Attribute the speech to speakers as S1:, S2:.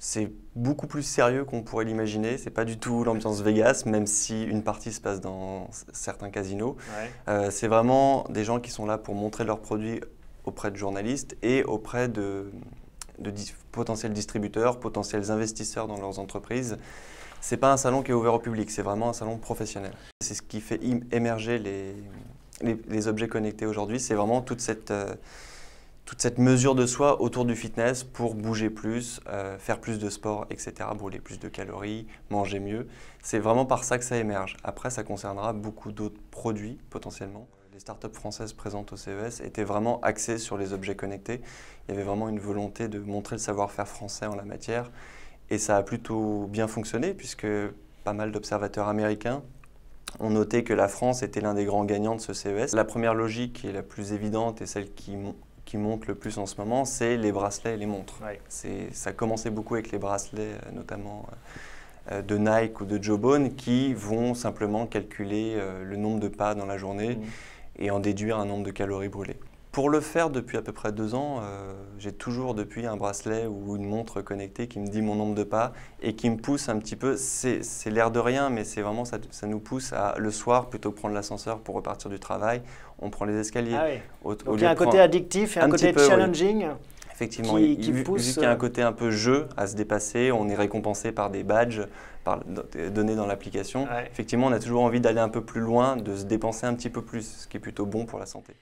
S1: C'est beaucoup plus sérieux qu'on pourrait l'imaginer. C'est pas du tout l'ambiance Vegas, même si une partie se passe dans certains casinos.
S2: Ouais.
S1: C'est vraiment des gens qui sont là pour montrer leurs produits auprès de journalistes et auprès de potentiels distributeurs, potentiels investisseurs dans leurs entreprises. C'est pas un salon qui est ouvert au public, c'est vraiment un salon professionnel. C'est ce qui fait émerger les objets connectés aujourd'hui. C'est vraiment toute cette mesure de soi autour du fitness pour bouger plus, faire plus de sport, etc., brûler plus de calories, manger mieux. C'est vraiment par ça que ça émerge. Après, ça concernera beaucoup d'autres produits potentiellement. Les startups françaises présentes au CES étaient vraiment axées sur les objets connectés. Il y avait vraiment une volonté de montrer le savoir-faire français en la matière. Et ça a plutôt bien fonctionné puisque pas mal d'observateurs américains ont noté que la France était l'un des grands gagnants de ce CES. La première logique qui est la plus évidente et celle qui monte le plus en ce moment, c'est les bracelets et les montres.
S2: Ouais.
S1: Ça a commencé beaucoup avec les bracelets, notamment de Nike ou de Jawbone, qui vont simplement calculer le nombre de pas dans la journée et en déduire un nombre de calories brûlées. Pour le faire depuis à peu près 2 ans, j'ai toujours depuis un bracelet ou une montre connectée qui me dit mon nombre de pas et qui me pousse un petit peu, c'est l'air de rien, mais c'est vraiment ça nous pousse à le soir, plutôt que prendre l'ascenseur pour repartir du travail, on prend les escaliers.
S2: Ah oui. Donc il y
S1: lieu
S2: a un
S1: de
S2: côté
S1: prendre
S2: addictif et un côté
S1: petit peu,
S2: challenging.
S1: oui. Effectivement,
S2: qui
S1: vu
S2: pousse,
S1: qu'il y a un côté un peu jeu à se dépasser, on est récompensé par des badges donnés dans l'application.
S2: Ouais.
S1: Effectivement, on a toujours envie d'aller un peu plus loin, de se dépenser un petit peu plus, ce qui est plutôt bon pour la santé.